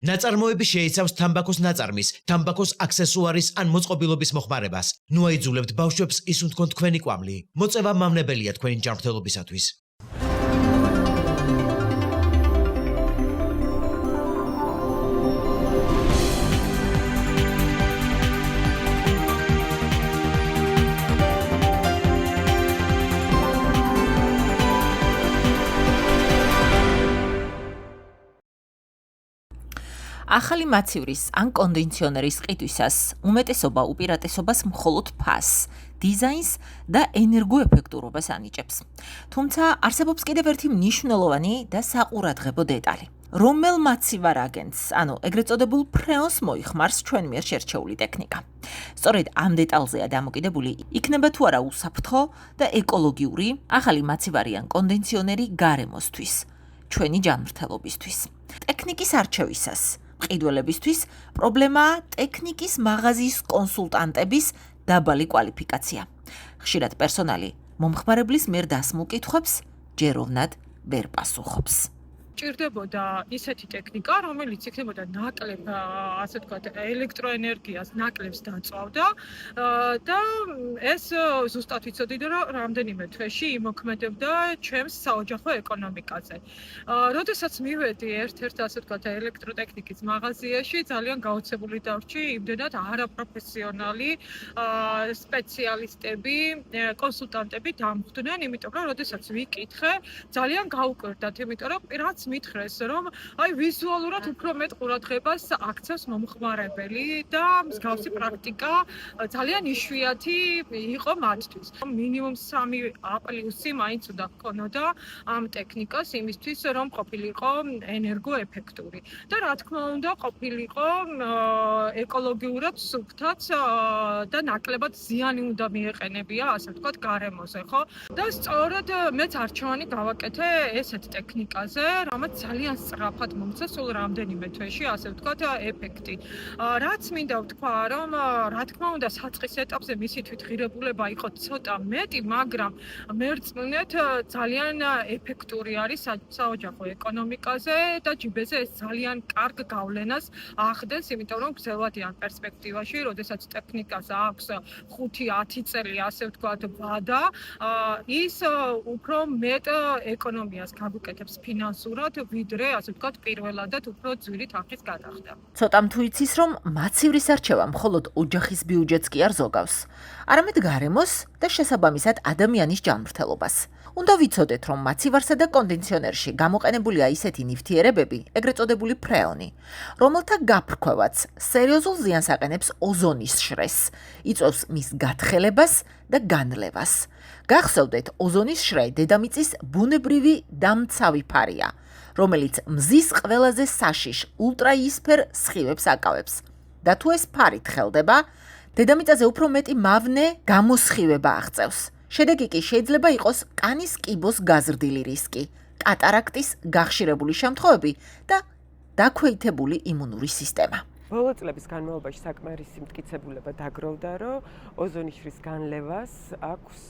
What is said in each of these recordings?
ნაწარმოები შეიცავს თამბაქოს ნაწარმის, თამბაქოს აქსესუარის ან მოწყობილობის მოხმარებას. ნუ აიძულებთ ბავშვებს ისუნ თქვენ თქვენი კვამლი. მოწევა მამნებელია თქვენი ჯანმრთელობისათვის. ახალი მაცივრის ან კონდიციონერის ყიდვისას უმეტესობა უპირატესობას მხოლოდ ფასს, დიზაინს და ენერგოეფექტურობას ანიჭებს. თუმცა არსებობს კიდევ ერთი მნიშვნელოვანი და საყურადღებო დეტალი. რომელ მაცივარ აგენტს, ანუ ეგრეთ წოდებულ ფრეონს მოიხმარს ჩვენ მიერ შერჩეული ტექნიკა. სწორედ ამ დეტალზეა დამოკიდებული იქნება თუ არა უსაფრთხო და ეკოლოგიური ახალი მაცივარი ან კონდიციონერი გარემოსთვის, ჩვენი ჯანმრთელობისთვის. ტექნიკის არჩევისას მყიდველებისთვის პრობლემაა ტექნიკის მაღაზიის კონსულტანტების დაბალი კვალიფიკაცია. ხშირად პერსონალი მომხმარებლის მიერ დასმულ კითხვებს ჯეროვნად ვერ პასუხობს. ჭირდებოდა ისეთი ტექნიკა, რომელიც იქნებოდა ნაკლებ, ასე ვთქვათ, ელექტროენერგიას ნაკლებს დაწვავდა და ეს ზუსტად ვიცოდით, რომ რამდენიმე თვეში იმოქმედებდა ჩემს საოჯახო ეკონომიკაზე. როდესაც მივედი ერთ-ერთ, ასე ვთქვათ, ელექტროტექნიკის მაღაზიაში, ძალიან გაოცებული დავრჩი იმდენად არაპროფესიონალი სპეციალისტები, კონსულტანტები დამხვდნენ, იმიტომ რომ როდესაც ვიკითხე, ძალიან გაუკვირდათ, იმიტომ რომ რაც მითხრეს, რომ აი ვიზუალურად უფრო მეტ ყურადღებას აქცევს მომხმარებელი და მსგავსი პრაქტიკა ძალიან იშვიათი იყო მათთვის. მინიმუმ 3A+ მაინც უნდა ჰქონოდა ამ ტექნიკას იმისთვის, რომ ყოფილიყო ენერგოეფექტური და რა თქმა უნდა ყოფილიყო ეკოლოგიურად სუფთაც და ნაკლებად ზიანი უნდა მიეყენებია, ასე ვთქვათ, გარემოზე, ხო? და სწორედ მეც არჩევანი გავაკეთე ესეთ ტექნიკაზე, რამაც ძალიან სწრაფად მომცა სულ რამდენიმე თვეში, ასე ვთქვათ, ეფექტი. რაც მინდა ვთქვა, რომ რა თქმა უნდა საწყის ეტაპზე მისი თვითღირებულება იყო ცოტა მეტი, მაგრამ მერწმუნეთ ძალიან ეფექტური არის საოჯახო ეკონომიკაზე და ჯიბეზე ეს ძალიან კარგ გავლენას ახდენს, იმიტომ რომ გრძელვადიან პერსპექტივაში, როდესაც ტექნიკას აქვს 5-10 წელი, ასე ვთქვათ, ვადა, ის უფრო მეტ ეკონომიას გაგუკეთებს ფინანსურად, ვიდრე, ასე ვთქვათ, პირველადად უფრო ძვირი თანხის გადახდა. ცოტამ თუ იცის, რომ მაცივრის არჩევა მხოლოდ ოჯახის ბიუჯეტს კი არ ზოგავს, არამედ გარემოს და შესაბამისად ადამიანის ჯანმრთელობას. უნდა ვიცოდეთ, რომ მაცივარსა და კონდიციონერში გამოყენებულია ისეთი ნივთიერებები, ეგრეთ წოდებული ფრეონი, რომელთა გაფრქვევაც სერიოზულ ზიანს აყენებს ოზონის შრეს, იწვევს მის გათხელებას და განლევას. გახსოვდეთ, ოზონის შრე დედამიწის ბუნებრივი დამცავი ფარია, რომელიც მზის ყველაზე საშიშ ულტრაიისფერ სხივებს აკავებს. და თუ ეს ფარი თხელდება, დედამიწაზე უფრო მეტი მავნე გამოსხივება აღწევს. შედეგი კი შეიძლება იყოს კანის კიბოს გაზრდილი რისკი, კატარაქტის გახშირებული შემთხვევები და დაქვეითებული იმუნური სისტემა. ბოლო წლების განმავლობაში საკმარისი მტკიცებულება დაგროვდა, რომ ოზონის შრის განლევას აქვს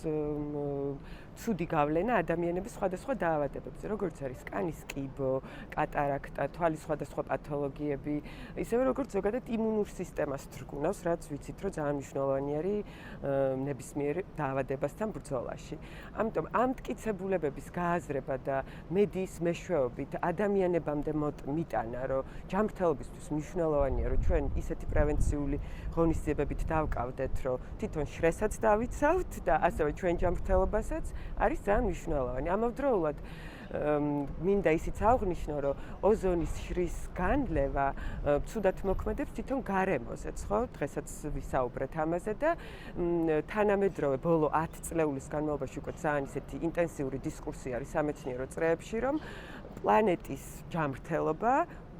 ცუდი გავლენა ადამიანების სხვადასხვა დაავადებებზე, როგორც არის კანის კიბო, კატარაქტა, თვალის სხვადასხვა პათოლოგიები, ისევე როგორც ზოგადად იმუნურ სისტემას თრგუნავს, რაც ვიცით, რომ ძალიან მნიშვნელოვანი არის ნებისმიერ დაავადებასთან ბრძოლაში. ამიტომ ამ მტკიცებულებების გააზრება და მედიის მეშვეობით ადამიანებამდე მიტანა, რომ ჯანმრთელობისთვის მნიშვნელოვანია, რომ ჩვენ ისეთი პრევენციული ღონისძიებებით დავკავდეთ, რომ თვითონ შრესაც დავიცავთ და ასევე ჩვენ ჯანმრთელობასაც არის ძალიან მნიშვნელოვანი. ამავდროულად მინდა ისიც აღვნიშნო, რომ ოზონის შრის განლევა ცუდად მოქმედებს თვითონ გარემოზეც, ხო? დღესაც ვისაუბრეთ ამაზე და თანამედროვე ბოლო 10 წლეულის განმავლობაში უკვე ძალიან ისეთი ინტენსიური დისკურსია არის სამეცნიერო წრეებში, რომ პლანეტის ჯანმრთელობა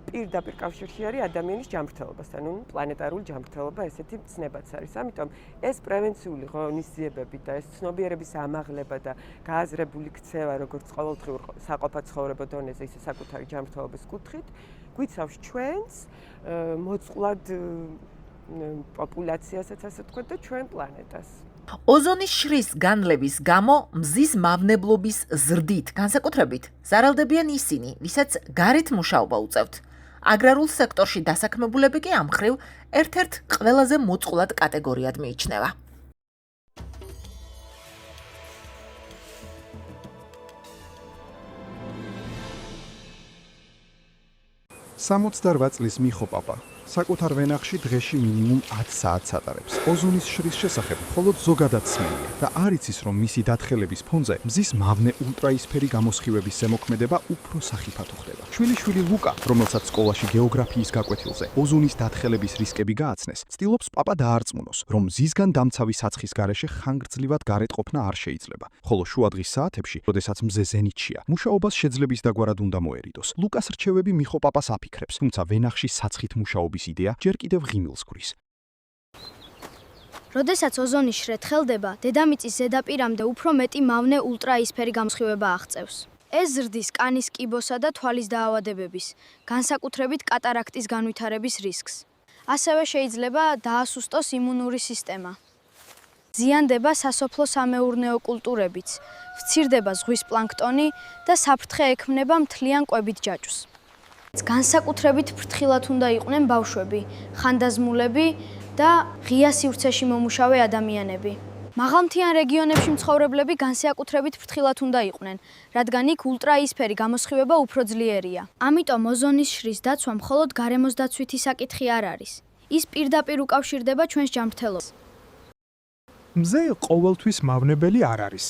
პირდაპირ კავშირში არის ადამიანის ჯანმრთელობასთან, ანუ პლანეტარული ჯანმრთელობა ესეთი ცნებაც არის. ამიტომ ეს პრევენციული ღონისძიებები და ეს ცნობიერების ამაღლება და გააზრებული ქცევა, როგორც ყოველდღიურ საყოფაცხოვრებო დონეზე, ისე საკუთარი ჯანმრთელობის კუთხით, გვიცავს ჩვენს მოწყვლად პოპულაციასაც, ასე ვთქვათ, და ჩვენ პლანეტას. ოზონის შრის განლევის გამო მზის მავნებლობის ზრდით, განსაკუთრებით ზარალდებიან ისინი, ვისაც გარეთ მუშაობა უწევთ. აგრარულ სექტორში დასაქმებულები კი ამ მხრივ ერთ-ერთ ყველაზე მოწყვლად კატეგორიად მიიჩნევა. წლის მიხო პაპა საკუთარ ვენახში დღეში მინიმუმ 10 საათს ატარებს. ოზონის შრის შესახებ მხოლოდ ზოგადად ცმენია და არ იცის, რომ მისი დათხელების ფონზე მზის მავნე ულტრაისფერი გამოსხივების ზემოქმედება უფრო სახიფათო ხდება. შვილიშვილი ლუკა, რომელსაც სკოლაში გეოგრაფიის გაკვეთილზე ოზონის დათხელების რისკები გააცნეს, ცდილობს პაპა დაარწმუნოს, რომ მზისგან დამცავი საცხის გარეშე ხანგრძლივად გარეთ ყოფნა არ შეიძლება. ხოლო შუადღის საათებში, როდესაც მზე ზენიტშია, მუშაობას შეძლების დაგვარად უნდა მოერიდოს. ლუკას რჩევები მიხო პაპას აფიქრებს, თუმცა ვენახში საცხით მუშაობის იდეა ჯერ კიდევ ღიმილს გვრის. როდესაც ოზონის შრე თხელდება, დედამიწის ზედაპირამდე უფრო მეტი მავნე ულტრაისფერი გამოსხივება აღწევს. ეს ზრდის კანის კიბოსა და თვალის დაავადებების, განსაკუთრებით კატარაქტის განვითარების რისკს. ასევე შეიძლება დაასუსტოს იმუნური სისტემა. ზიანდება სასოფლო-სამეურნეო კულტურებიც, ვცირდება ზღვის პლანქტონი და საფრთხე ექმნება მთლიან კვებით ჯაჭვს. განსაკუთრებით ფრთხილად უნდა იყვნენ ბავშვები, ხანდაზმულები და ღია სივრცეში მომუშავე ადამიანები. მაღალმთიან რეგიონებში მცხოვრებლები განსაკუთრებით ფრთხილად უნდა იყვნენ, რადგან იქ ულტრაისფერი გამოსხივება უფრო ძლიერია. ამიტომ ოზონის შრის დაცვა მხოლოდ გარემოს დაცვითი საკითხი არ არის. ის პირდაპირ უკავშირდება ჩვენს ჯანმრთელობას. მზე ყოველთვის მავნებელი არ არის.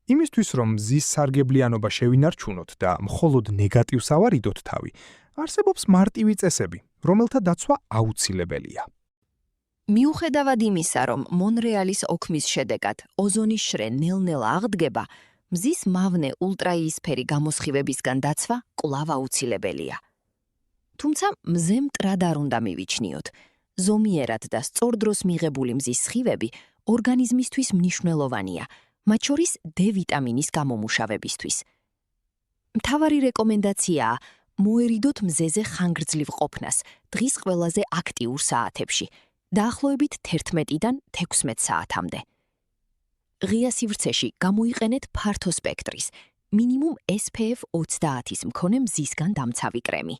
იმისთვის, რომ მზის სარგებლიანობა შევინარჩუნოთ და მხოლოდ ნეგატივს ავარიდოთ თავი, არსებობს მარტივი წესები, რომელთა დაცვა აუცილებელია. მიუხედავად იმისა, რომ მონრეალის ოქმის შედეგად ოზონის შრე ნელ-ნელა აღდგება, მზის მავნე ულტრაისფერი გამოსხივებისგან დაცვა კვლავ აუცილებელია. თუმცა მზე მტრად არ უნდა მივიჩნიოთ. ზომიერად და სწორ დროს მიღებული მზის სხივები ორგანიზმისთვის მნიშვნელოვანია, მათ შორის D ვიტამინის გამომუშავებისთვის. მთავარი რეკომენდაციაა მოერიდოთ მზეზე ხანგრძლივ ყოფნას დღის ყველაზე აქტიურ საათებში, დაახლოებით 11-დან 16 საათამდე. ღია სივრცეში გამოიყენეთ ფართო სპექტრის, მინიმუმ SPF 30-ის მქონე მზისგან დამცავი კრემი.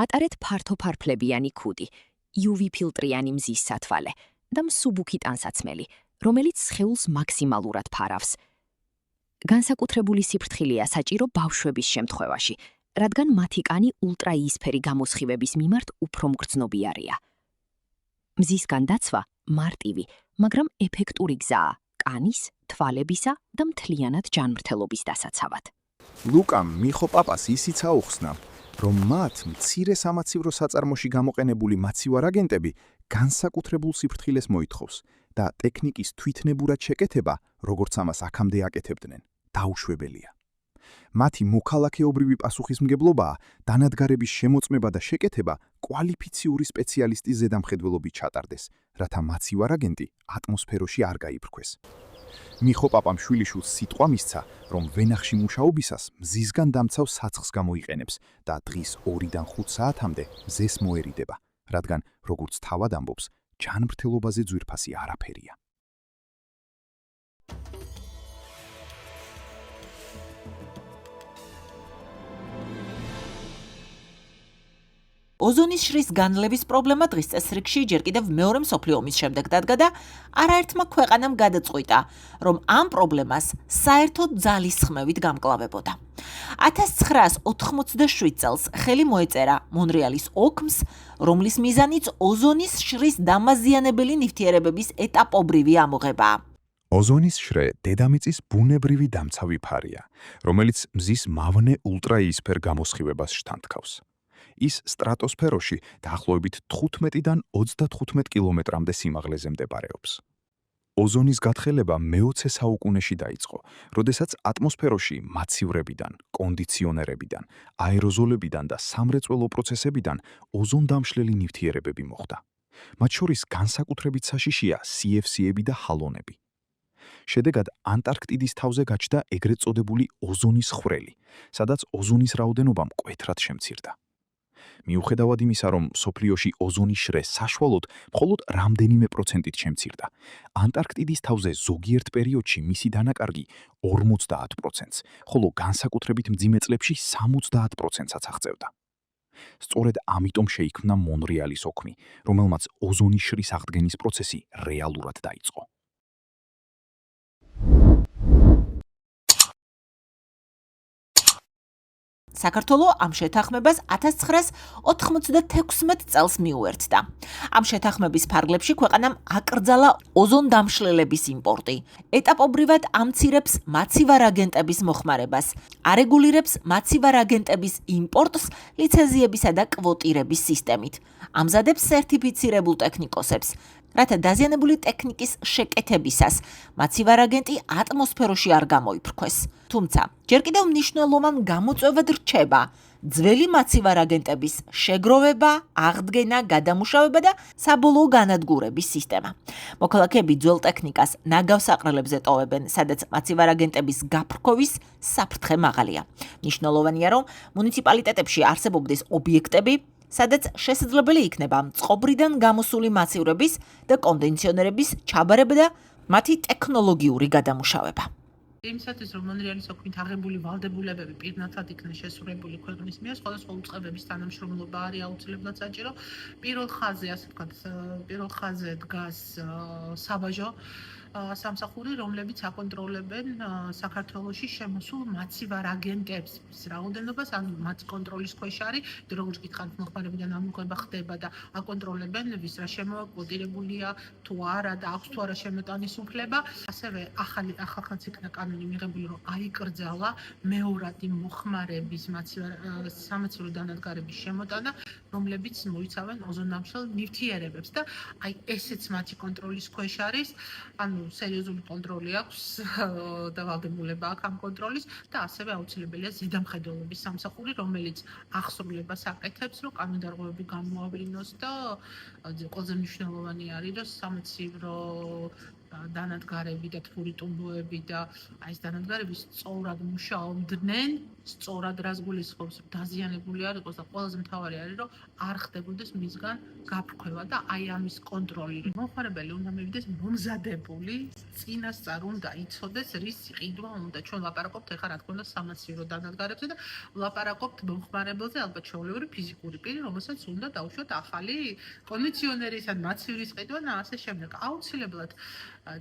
ატარეთ ფართოფარფლებიანი ქუდი, UV ფილტრიანი მზის სათვალე და მსუბუქი ტანსაცმელი, რომელიც სხეულს მაქსიმალურად ფარავს. განსაკუთრებული სიფრთხილეა საჭირო ბავშვების შემთხვევაში, რადგან მათი კანი ულტრაისფერი გამოსხივების მიმართ უფრო მგრძნობიარეა. მზისგან დაცვა მარტივი, მაგრამ ეფექტური გზაა კანის, თვალებისა და მთლიანად ჯანმრთელობის დასაცავად. ლუკამ მიხო პაპას ისიც აუხსნა, რომ მათ მცირე სამაცივრო საწარმოში გამოყენებული მაცივარ აგენტები განსაკუთრებულ სიფრთხილეს მოითხოვს და ტექნიკის თვითნებურად შეკეთება, როგორც ამას აქამდე აკეთებდნენ, დაუშვებელია. მათი მოქალაქეობრივი პასუხისმგებლობაა დანადგარების შემოწმება და შეკეთება კვალიფიციური სპეციალისტის ზედამხედველობით ჩატარდეს, რათა მაცივარ აგენტი ატმოსფეროში არ გაიფრქვეს. მიხო პაპამ შვილიშვილს სიტყვა მისცა, რომ ვენახში მუშაობისას მზისგან დამცავ საცხს გამოიყენებს და დღის 2-დან 5 საათამდე მზეს მოერიდება, რადგან, როგორც თავად ამბობს, ჯანმრთელობაზე ძვირფასი არაფერია. ოზონის შრის განლევის პრობლემა დღის წესრიგში ჯერ კიდევ მეორე მსოფლიო ომის შემდეგ დადგა და არაერთმა ქვეყანამ გადაწყვიტა, რომ ამ პრობლემას საერთოდ ძალისხმევით გამკლავებოდა. 1987 წელს ხელი მოეწერა მონრეალის ოქმს, რომლის მიზანიც ოზონის შრის დამაზიანებელი ნივთიერებების ეტაპობრივი ამოღებაა. ოზონის შრე დედამიწის ბუნებრივი დამცავი ფარია, რომელიც მზის მავნე ულტრაისფერ გამოსხივებას შთანთქავს. ის სტრატოსფეროში დაახლოებით 15-დან 35 კილომეტრამდე სიმაღლეზე მდებარეობს. ოზონის გათხელება მე-20 საუკუნეში დაიწყო, როდესაც ატმოსფეროში მაცივრებიდან, კონდიციონერებიდან, აეროზოლებიდან და სამრეწველო პროცესებიდან ოზონდამშლელი ნივთიერებები მოხვდა. მათ შორის განსაკუთრებით საშიშია CFC-ები და ჰალონები. შედეგად ანტარქტიდის თავზე გაჩნდა ეგრეთ წოდებული ოზონის ხვრელი, სადაც ოზონის რაოდენობა მკვეთრად შემცირდა. მიუხედავად იმისა, რომ სოფლიოში ოზონის შრე საშუალოდ მხოლოდ რამდენიმე პროცენტით შემცირდა, ანტარქტიდის თავზე ზოგიერთ პერიოდში მისი დანაკარგი 50%-ს, ხოლო განსაკუთრებით მძიმე წლებში 70%-საც აღწევდა. სწორედ ამიტომ შეიქმნა მონრეალის ოქმი, რომელმაც ოზონის შრის აღდგენის პროცესი რეალურად დაიწყო. საქართველოს ამ შეთანხმებას 1996 წელს მიუერთდა. ამ შეთანხმების ფარგლებში ქვეყანამ აკრძალა ოზონდამშლელების იმპორტი. ეტაპობრივად ამცირებს მაცივარ აგენტების მოხმარებას, არეგულირებს მაცივარ აგენტების იმპორტს ლიცენზიებისა და კვოტირების სისტემით. ამზადებს სერტიფიცირებულ ტექნიკოსებს, რათა დაზიანებული ტექნიკის შეკეთებისას მაცივარ აგენტი ატმოსფეროში არ გამოიფრქვეს. თუმცა, ჯერ კიდევ მნიშვნელოვან გამოწვევად რჩება ძველი მაცივარ აგენტების შეგროვება, აღდგენა, გადამუშავება და საბოლოო განადგურების სისტემა. მოქალაქეები ძველ ტექნიკას ნაგავსაყრელებზე ტოვებენ, სადაც მაცივარ აგენტების გაფრქვევის საფრთხე მაღალია. მნიშვნელოვანია, რომ მუნიციპალიტეტებში არსებობდეს ობიექტები, სადაც შესაძლებელი იქნება წყობრიდან გამოსული მაცივრების და კონდენსიონერების ჩაბარება და მათი ტექნოლოგიური გადამუშავება. იმისათვის, რომ მონრეალის ოქმით აღებული ვალდებულებები პირნათლად იქნეს შესრულებული ქვეყნის მიერ, სხვადასხვა უწყებების თანამშრომლობა არის აუცილებლად საჭირო. პირველ ხაზზე დგას საბაჟო სამსახური, რომლებიც აკონტროლებენ საქართველოში შემოსულ მაცივარ აგენტებს, რაოდენობას, ანუ მათ კონტროლის ქვეშ არის, როგორც გითხარით, მოხმარებიდან ამოღება ხდება და აკონტროლებენ ვის რა შემოაკოდირებულია, თუ არა და აქვს თუ არა შემოტანის უფლება. ასევე ახალგაზრდა იქნა კანონი მიღებული, რომ აიკრძალა მეორად იმ მოხმარების სამაცივრო დანადგარების შემოტანა, რომლებიც მოიცავენ ოზონდამშლელ ნივთიერებებს და აი ესეც მათი კონტროლის ქვეშ არის. ანუ სერიოზული კონტროლი აქვს და ვალდებულება აქვს ამ კონტროლის და ასევე აუცილებელია ზედამხედველობის სამსახური, რომელიც აღსრულებას აკეთებს, რომ კანონდარღვევები გამოავლინოს და ყველაზე მნიშვნელოვანი არის, რომ სამაცივრო დანადგარები და თბური ტუმბოები და აი ეს დანადგარები სწორად მუშაობდნენ, სწორად რას გულისხმობს, რომ დაზიანებული არ იყოს და ყველაზე მთავარი არის, რომ არ ხდებოდეს მისგან გაფრქვევა და აი ამის კონტროლი. მომხმარებელი უნდა მივიდეს მომზადებული, წინასწარ უნდა იცოდეს, რის ყიდვა უნდა. ჩვენ ლაპარაკობთ ეხლა რა თქმა უნდა სამაცივრო დანადგარებზე და ლაპარაკობთ მომხმარებელზე, ალბათ შეუძლებელი ფიზიკური პირი, რომელსაც უნდა დაუშვათ ახალი კონდიციონერის ან მაცივრის ყიდვა და ასე შემდეგ. აუცილებლად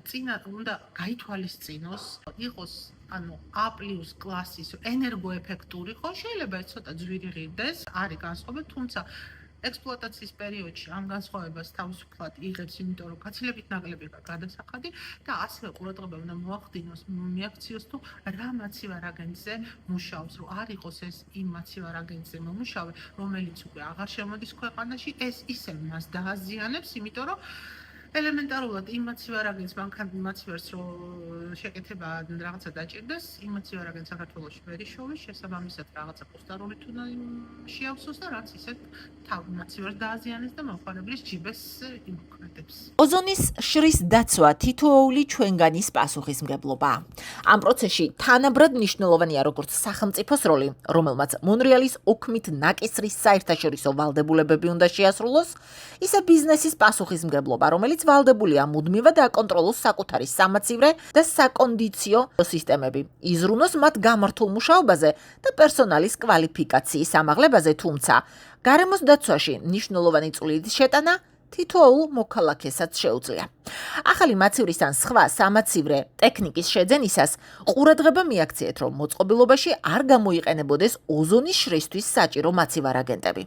წინა უნდა გაითვალისწინოს, იყოს ანუ A+ კლასის ენერგოეფექტური, ხო შეიძლება ეს ცოტა ძვირი ღირდეს, არის განსხვავება, თუმცა ექსპლუატაციის პერიოდში ამ განსხვავებას თავისუფლად იღებს, იმიტომ რომ გაცილებით ნაკლები გადასახადი და ასევე ყურადღება უნდა მიაქციოს თუ რა მაცივარ აგენტზე მუშაობს, რომ არ იყოს ეს იმ მაცივარ აგენტზე მომუშავე, რომელიც უკვე აღარ შემოდის ქვეყანაში, ეს ისევ მას დააზიანებს, იმიტომ რომ ელემენტარულად იმ მაცივარ აგენტს მაცივარს რო შეკეთება რაღაცა დაჭირდეს, იმ მაცივარ აგენტს საქართველოში ვერ იშოვის, შესაბამისად რაღაცა პოსტარული თუნა შეავსოს და რაც ისეთ მაცივარს დააზიანებს და მომხმარებლის ჯიბეს იმოქმედებს. ოზონის შრის დაცვა თითოეული ჩვენგანის პასუხისმგებლობაა. ამ პროცესში თანაბრად მნიშვნელოვანია როგორც სახელმწიფოს როლი, რომელმაც მონრეალის ოქმით ნაკისრის საერთაშორისო ვალდებულებები უნდა შეასრულოს, ისე ბიზნესის პასუხისმგებლობა, რომელიც ვალდებულია მუდმივად აკონტროლოს საკუთარი სამაცივრე და საკონდიციო სისტემები, იზრუნოს მათ გამართულ მუშაობაზე და პერსონალის კვალიფიკაციის ამაღლებაზე, თუმცა გარემოს დაცვაში მნიშვნელოვანი წვლილი შეტანა თითოეულ მოქალაქესაც შეუძლია. ახალი მაცივრის ან სხვა სამაცივრე ტექნიკის შეძენისას ყურადღება მიაქციეთ, რომ მოწყობილობაში არ გამოიყენებოდეს ოზონის შრისთვის საჭირო მაცივარ აგენტები.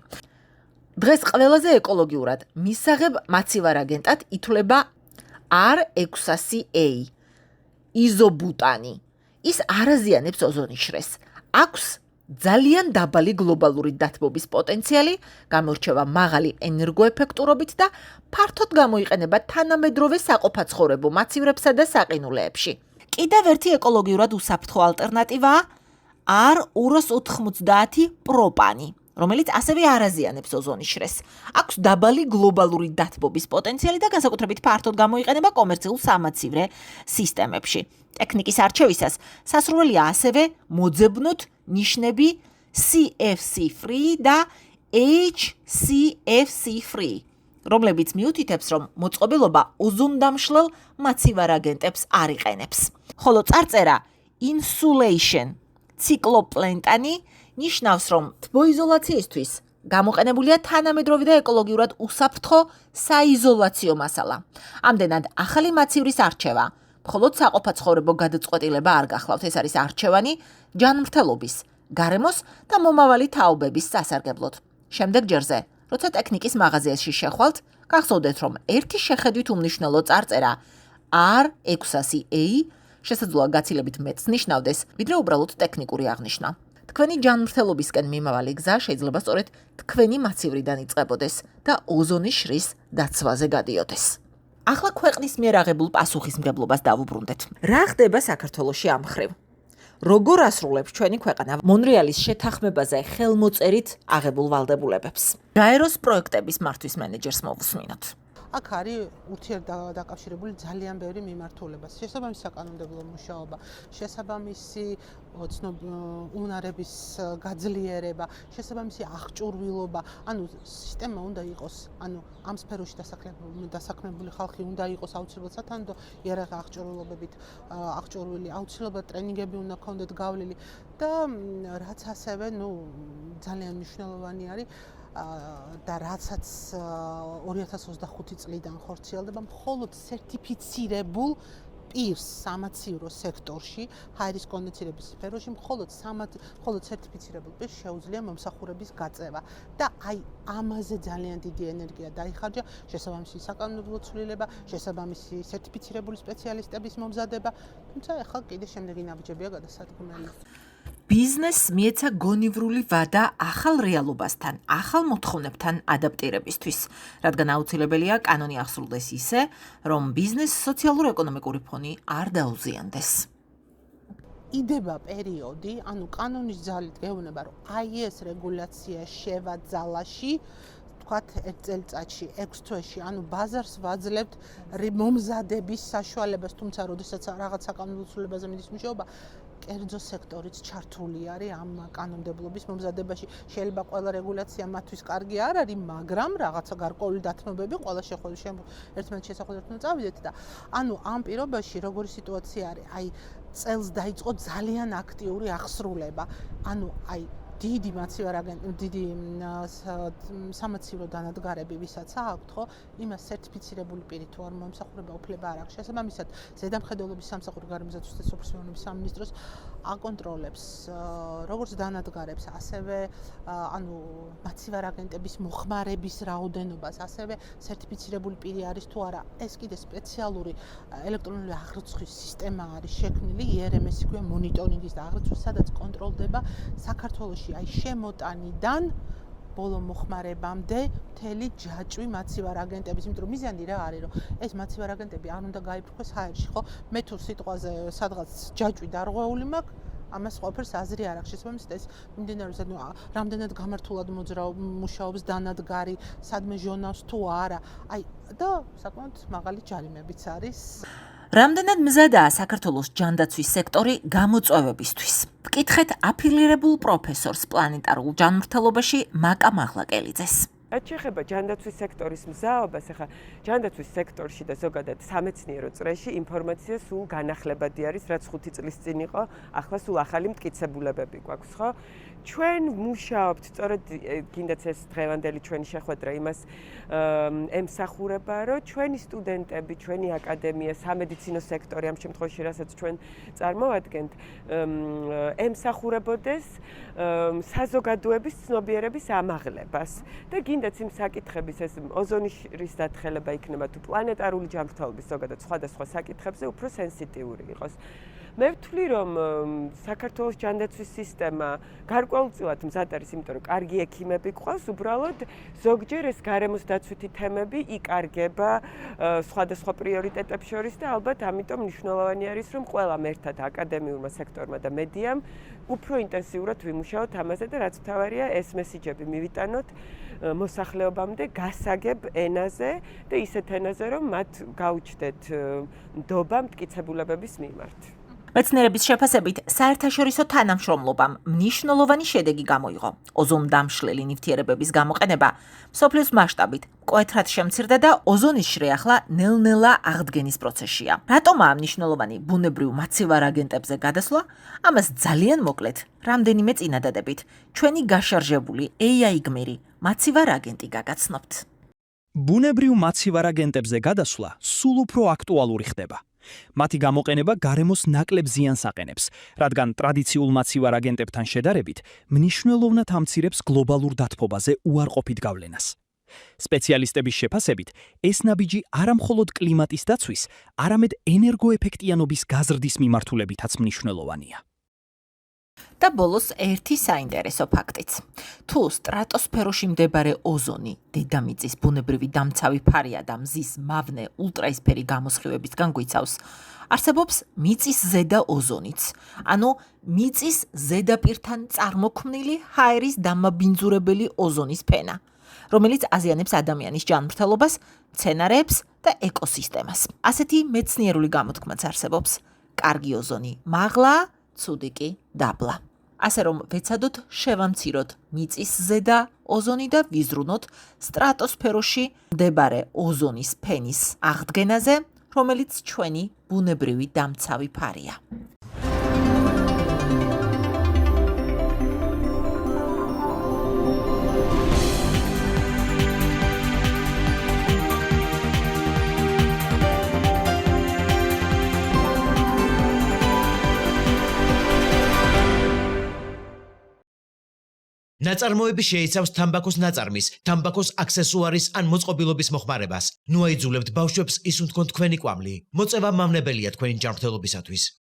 დღეს ყველაზე ეკოლოგიურად მისაღებ მაცივარ აგენტად ითვლება R600A იზობუტანი. ის არ აზიანებს ოზონის შრეს. აქვს ძალიან დაბალი გლობალური დათბობის პოტენციალი, გამორჩევა მაღალი ენერგოეფექტურობით და ფართოდ გამოიყენება თანამედროვე საყოფაცხოვრებო მაცივრებსა და საყინულეებში. კიდევ ერთი ეკოლოგიურად უსაფრთხო ალტერნატივაა R290 პროპანი, რომელიც ასევე არ აზიანებს ოზონის შრეს. აქვს დაბალი გლობალური დათბობის პოტენციალი და განსაკუთრებით ფართოდ გამოიყენება კომერციულ სამაცივრე სისტემებში. ტექნიკის არჩევისას სასურველია ასევე მოძებნოთ ნიშნები CFC-free და HCFC-free, რომლებიც მიუთითებს, რომ მოწყობილობა ოზონდამშლელ მაცივარ აგენტებს არ იყენებს. ხოლო წარწერა insulation ციკლოპლენტანი ნიშნავს, რომ თბოიზოლაციისთვის გამოყენებულია თანამედროვე და ეკოლოგიურად უსაფრთხო საიზოლაციო მასალა. ამდენად ახალი მაცივრის არჩევა მხოლოდ საყოფაცხოვრებო გადაწყვეტილება არ გახლავთ, ეს არის არჩევანი ჯანმრთელობის, გარემოს და მომავალი თაობების სასარგებლოდ. შემდეგ ჯერზე, როცა ტექნიკის მაღაზიაში შეხვალთ, გახსოვდეთ, რომ ერთი შეხედვით უმნიშვნელო წარწერა R600A შესაძლოა გაცილებით მეტს ნიშნავდეს, ვიდრე უბრალოდ ტექნიკური აღნიშვნა. თქვენი ჯანმრთელობისკენ მიმავალი გზა შეიძლება სწორედ თქვენი მაცივრიდან იწყებოდეს და ოზონის შრის დაცვაზე გადიოდეს. ახლა ქვეყნის მიერ აღებულ პასუხისმგებლობას დავუბრუნდეთ. რა ხდება საქართველოში ამ მხრივ? როგორ ასრულებს ჩვენი ქვეყანა მონრეალის შეთანხმებაზე ხელმოწერით აღებულ ვალდებულებებს? გაეროს პროექტების მართვის მენეჯერს მოვუსმინოთ. აქ არის ურთიერთდაკავშირებული ძალიან ბევრი მიმართულება. შესაბამისი საკანონმდებლო მუშაობა, შესაბამისი უნარების გაძლიერება, შესაბამისი აღჭურვილობა, ანუ სისტემა უნდა იყოს, ანუ ამ სფეროში დასაქმებული ხალხი უნდა იყოს აუცილებლად სათანადო იარაღი აღჭურვილობებით აღჭურვილი, აუცილებლად ტრენინგები უნდა ქონდეთ გავლილი და რაც ასევე, ძალიან მნიშვნელოვანი არის და რაცაც 2025 წლიდან ხორციელდება მხოლოდ სერტიფიცირებულ პირს სამაცივრო სექტორში, ჰაერის კონდიცირების სფეროში მხოლოდ სერტიფიცირებულ პირს შეუძლია მომსახურების გაწევა და ამაზე ძალიან დიდი ენერგია დაიხარჯა, შესაბამისი საკანონმდებლო ცვლილება, შესაბამისი სერტიფიცირებული სპეციალისტების მომზადება, თუმცა ახლა კიდე შემდეგი ნაბიჯებია გადასადგმელი. ბიზნესს მიეცა გონივრული ვადა ახალ რეალობასთან, ახალ მოთხოვნებთან ადაპტირებისთვის, რადგან აუცილებელია კანონი აღსრულდეს ისე, რომ ბიზნეს სოციალურ-ეკონომიკური ფონი არ დაუზიანდეს. იდება პერიოდი, ანუ კანონის ძალით გეუბნება, რომ ეს რეგულაცია შევა ძალაში, თქვათ 1 წელიწადში, 6 თვეში, ანუ ბაზარს ვაძლევთ მომზადების საშუალებას, თუმცა როდესაც რაღაც საკანონმდებლო ცვლილებაზე მიდის მუშაობა, კერძო სექტორიც ჩართული არის ამ კანონმდებლობის მომზადებაში. შეიძლება ყველა რეგულაცია მათთვის კარგი არ არის, მაგრამ რაღაცა გარკვეული დათმობები ყველა ერთმანეთს შესახვედრად უნდა წავიდეთ და ანუ ამ პირობაში როგორი სიტუაცია არის, წელს დაიწყო ძალიან აქტიური აღსრულება. ანუ დიდი დიდი სამაცივრო დანადგარები, ვისაც აქვთ, ხო, იმას სერტიფიცირებული პირი თუ არ მომსახურება უფლება არ აქვს. შესაბამისად, ზედამხედველობის სამსახური გარემოსდაცვის და სოფლის სამინისტროს აკონტროლებს როგორც დანადგარებს, ასევე მაცივარ აგენტების მოხმარების რაოდენობას, ასევე სერტიფიცირებული პირი არის თუ არა. ეს კიდე სპეციალური ელექტრონული აღრიცხვის სისტემა არის შექმნილი, IRMS იქვია მონიტორინგის და აღრიცხვის, სადაც კონტროლდება საქართველოში შემოტანიდან ბოლო მოხმარებამდე მთელი ჯაჭვი მაცივარ აგენტების, იმიტომ რომ მიზანი რა არის, რომ ეს მაცივარ აგენტები არ უნდა გაიფრქვეს ჰაერში, ხო? მე თუ სიტყვაზე სადღაც ჯაჭვი დარღვეული მაქვს, ამას ყველაფერს აზრი არ აქვს. შესაბამისად, ეს მიმდინარეობს, რამდენად გამართულად მუშაობს დანადგარი, სადმე ჟონავს თუ არა. და საკმაოდ მაღალი ჯარიმებიც არის. რამდენად მზადაა საქართველოს ჯანდაცვის სექტორი გამოწვევებისთვის? ვკითხეთ აფილირებულ პროფესორს პლანეტარულ ჯანმრთელობაში მაკა მაღლაკელიძეს. რაც შეეხება ჯანდაცვის სექტორის მზაობას, ახლა ჯანდაცვის სექტორში და ზოგადად სამეცნიერო წრეში ინფორმაცია სულ განახლებადი არის, რაც 5 წლის წინ იყო, ახლა სულ ახალი მტკიცებულებები გვაქვს, ხო? ჩვენ მუშაობთ, სწორედ გინდაც ეს დღევანდელი ჩვენი შეხვედრა იმას ემსახურება, რომ ჩვენი სტუდენტები, ჩვენი აკადემია, სამედიცინო სექტორი ამ შემთხვევაში, რასაც ჩვენ წარმოვადგენთ, ემსახურებოდეს საზოგადოების ცნობიერების ამაღლებას და გინდაც იმ საკითხების ეს ოზონის შრის დათხელება იქნება თუ პლანეტარული ჯანმრთელობის ზოგადად სხვადასხვა საკითხებზე უფრო სენსიტიური იყოს. მე ვთვლი, რომ საქართველოს ჯანდაცვის სისტემა გარკვეულწილად მზად არის, იმიტომ რომ კარგი ექიმები გვყავს, უბრალოდ ზოგჯერ ეს გარემოს დაცვითი თემები იკარგება სხვადასხვა პრიორიტეტებს შორის და ალბათ ამიტომ მნიშვნელოვანი არის, რომ ყველამ ერთად აკადემიურმა სექტორმა და მედიამ უფრო ინტენსიურად ვიმუშაოთ ამაზე და რაც მთავარია, ეს მესიჯები მივიტანოთ მოსახლეობამდე გასაგებ ენაზე და ისეთ ენაზე, რომ მათ გაუჩნდეთ ნდობა მტკიცებულებების მიმართ. მეცნიერების შეფასებით, საერთაშორისო თანამშრომლობამ მნიშვნელოვანი შედეგი გამოიღო. ოზონდამშლელი ნივთიერებების გამოყენება მსოფლიოს მასშტაბით მკვეთრად შემცირდა და ოზონის შრე ახლა ნელ-ნელა აღდგენის პროცესშია. რატომაა მნიშვნელოვანი ბუნებრივ მაცივარ აგენტებზე გადასვლა? ამას ძალიან მოკლედ, რამდენიმე წინადადებით, ჩვენი გაშარჟებული AI გმირი მაცივარ აგენტი გაგაცნობთ. ბუნებრივ მაცივარ აგენტებზე გადასვლა სულ უფრო აქტუალური ხდება. მათი გამოყენება გარემოს ნაკლებ ზიანს აყენებს, რადგან ტრადიციულ მაცივარ აგენტებთან შედარებით მნიშვნელოვნად ამცირებს გლობალურ დათბობაზე უარყოფით გავლენას. სპეციალისტების შეფასებით, ეს ნაბიჯი არა მხოლოდ კლიმატის დაცვის, არამედ ენერგოეფექტიანობის გაზრდის მიმართულებითაც მნიშვნელოვანია. და ბოლოს ერთი საინტერესო ფაქტიც. თუ სტრატოსფეროში მდებარე ოზონი დედამიწის ბუნებრივი დამცავი ფარია და მზის მავნე ულტრაისფერი გამოსხივებისგან გვიცავს, არსებობს მიწის ზედა ოზონიც, ანუ მიწის ზედაპირთან წარმოქმნილი ჰაერის დამაბინძურებელი ოზონის ფენა, რომელიც აზიანებს ადამიანის ჯანმრთელობას, მცენარეებს და ეკოსისტემას. ასეთი მეცნიერული გამოთქმაც არსებობს. კარგი ოზონი მაღლა, ცუდი კი დაბლა. ასე რომ ვეცადოთ შევამციროთ მიწის ზედა ოზონი და ვიზრუნოთ სტრატოსფეროში მდებარე ოზონის ფენის აღდგენაზე, რომელიც ჩვენი ბუნებრივი დამცავი ფარია. ნაწარმოები შეიცავს თამბაქოს ნაწარმის, თამბაქოს აქსესუარის ან მოწყობილობის მოხმარებას. ნუ აიძულებთ ბავშვებს ისუნთქონ თქვენი კვამლი. მოწევა მავნებელია თქვენი ჯანმრთელობისათვის.